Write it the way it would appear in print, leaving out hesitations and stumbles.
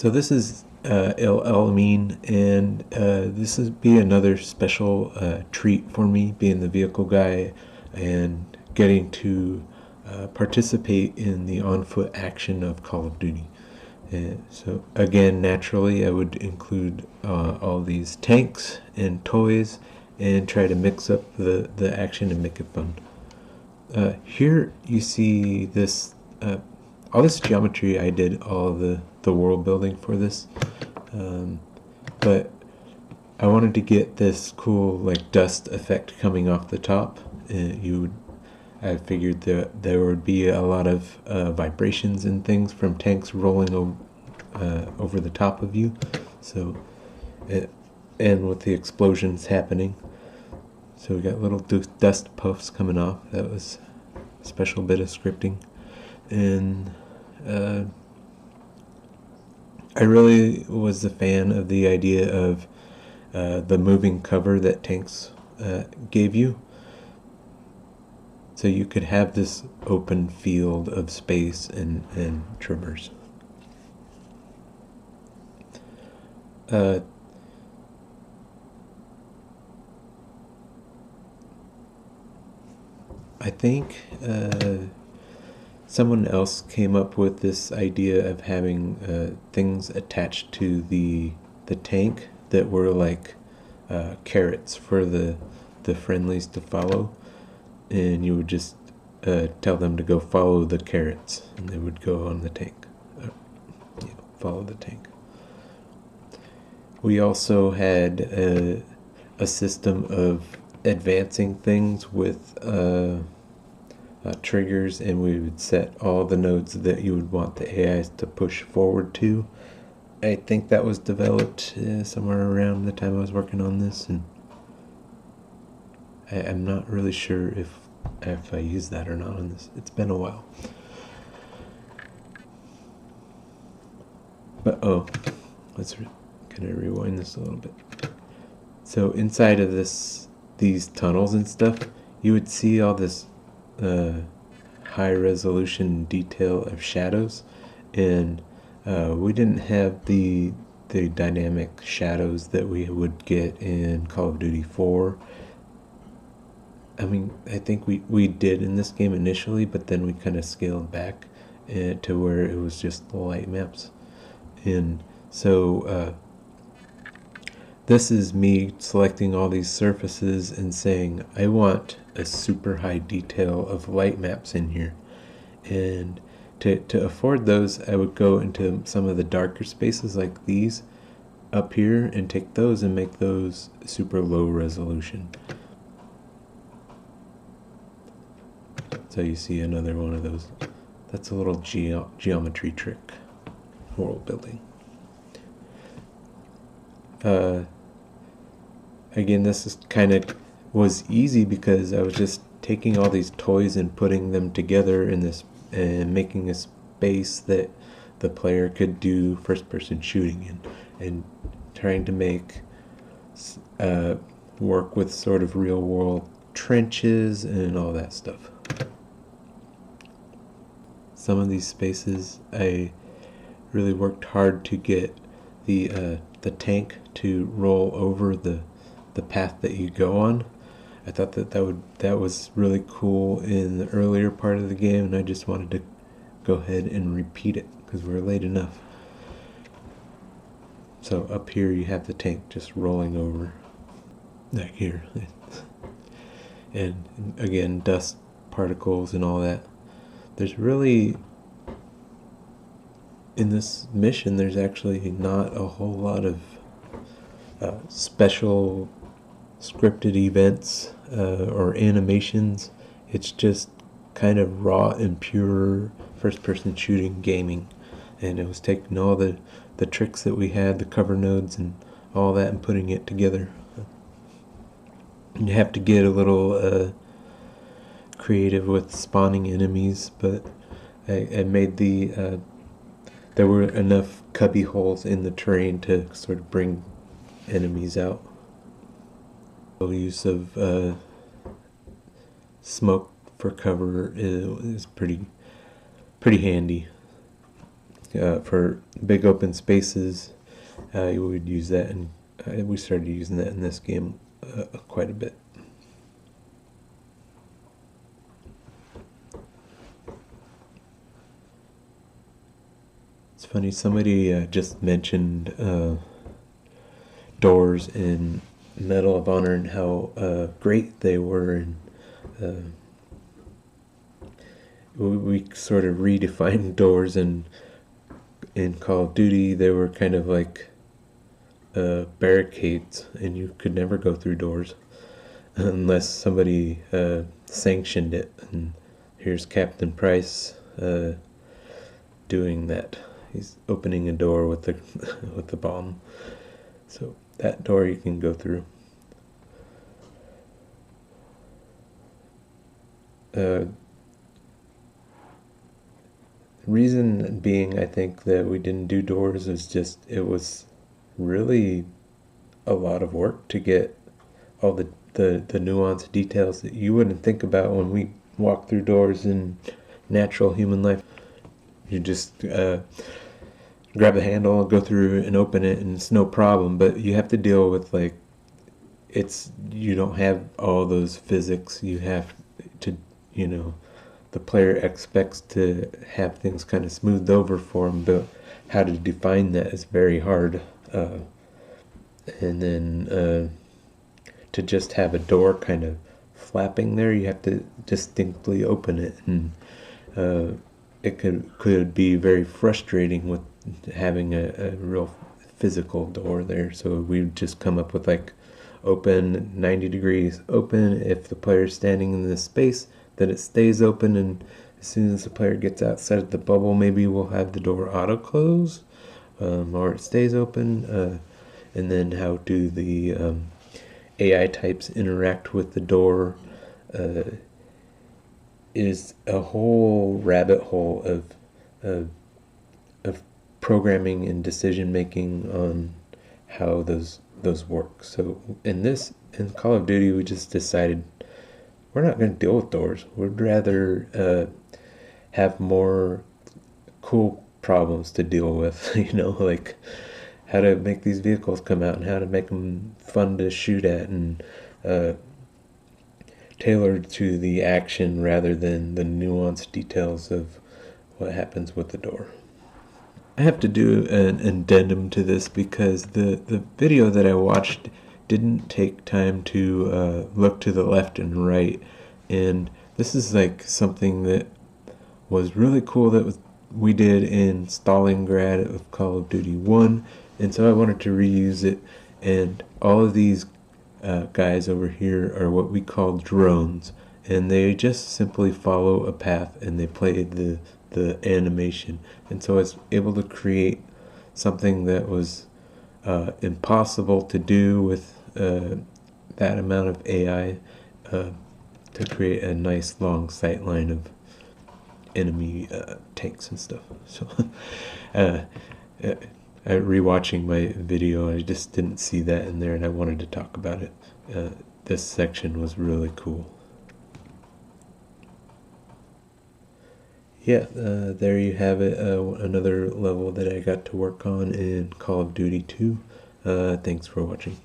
So this is El Alamein, and this would be another special treat for me, being the vehicle guy and getting to participate in the on-foot action of Call of Duty. So again, naturally, I would include all these tanks and toys and try to mix up the action and make it fun. Here you see this, all this geometry. I did all the world building for this, but I wanted to get this cool like dust effect coming off the top. I figured that there would be a lot of vibrations and things from tanks rolling over the top of you. So, and with the explosions happening, so we got little dust puffs coming off. That was a special bit of scripting, and I really was a fan of the idea of the moving cover that tanks gave you. So you could have this open field of space and traverse. I think someone else came up with this idea of having things attached to the tank that were like carrots for the friendlies to follow, and you would just tell them to go follow the carrots, and they would go on the tank. Follow the tank. We also had a system of advancing things with triggers, and we would set all the nodes that you would want the AIs to push forward to. I think that was developed somewhere around the time I was working on this, and I'm not really sure if I used that or not on this. It's been a while. But let's kind of rewind this a little bit. So inside of these tunnels and stuff, you would see all this high resolution detail of shadows, and we didn't have the dynamic shadows that we would get in Call of Duty 4. I mean, I think we did in this game initially, but then we kind of scaled back to where it was just the light maps. And so this is me selecting all these surfaces and saying, I want a super high detail of light maps in here. And to afford those, I would go into some of the darker spaces like these up here and take those and make those super low resolution. So you see another one of those. That's a little geometry trick, world building. Again, this is was easy because I was just taking all these toys and putting them together in this and making a space that the player could do first-person shooting in, and trying to make work with sort of real-world trenches and all that stuff. Some of these spaces, I really worked hard to get the tank to roll over the path that you go on. I thought that was really cool in the earlier part of the game, and I just wanted to go ahead and repeat it because we're late enough. So up here you have the tank just rolling over back here. And again, dust particles and all that. There's really, in this mission, there's actually not a whole lot of special scripted events or animations. It's just kind of raw and pure first-person shooting gaming, and it was taking all the tricks that we had, the cover nodes and all that, and putting it together. You have to get a little creative with spawning enemies, but I made there were enough cubby holes in the terrain to sort of bring enemies out. The use of smoke for cover is pretty handy. for big open spaces. You would use that, and we started using that in this game quite a bit. It's funny, somebody just mentioned doors in Medal of Honor and how great they were, and we sort of redefined doors, and in Call of Duty they were kind of like barricades, and you could never go through doors unless somebody sanctioned it. And here's Captain Price doing that. He's opening a door with the with the bomb. So that door you can go through. Reason being, I think, that we didn't do doors is just it was really a lot of work to get all the nuanced details that you wouldn't think about when we walk through doors in natural human life. You just grab a handle, go through and open it, and it's no problem. But you have to deal with, like, you don't have all those physics. You have to, the player expects to have things kind of smoothed over for them, but how to define that is very hard. And then to just have a door kind of flapping there, you have to distinctly open it, and it could be very frustrating with having a real physical door there. So we just come up with, like, open 90 degrees open. If the player's standing in this space, then it stays open, and as soon as the player gets outside of the bubble, maybe we'll have the door auto close, or it stays open. And then how do the AI types interact with the door is a whole rabbit hole of programming and decision making on how those work. So in Call of Duty, we just decided we're not going to deal with doors. We'd rather have more cool problems to deal with, like how to make these vehicles come out and how to make them fun to shoot at, and tailored to the action rather than the nuanced details of what happens with the door. I have to do an addendum to this because the video that I watched didn't take time to look to the left and right, and this is like something that was really cool that we did in Stalingrad of Call of Duty 1, and so I wanted to reuse it. And all of these guys over here are what we call drones, and they just simply follow a path and they play the animation. And so I was able to create something that was impossible to do with that amount of AI, to create a nice long sight line of enemy tanks and stuff. So rewatching my video, I just didn't see that in there, and I wanted to talk about it. This section was really cool. Yeah, there you have it, another level that I got to work on in Call of Duty 2. Thanks for watching.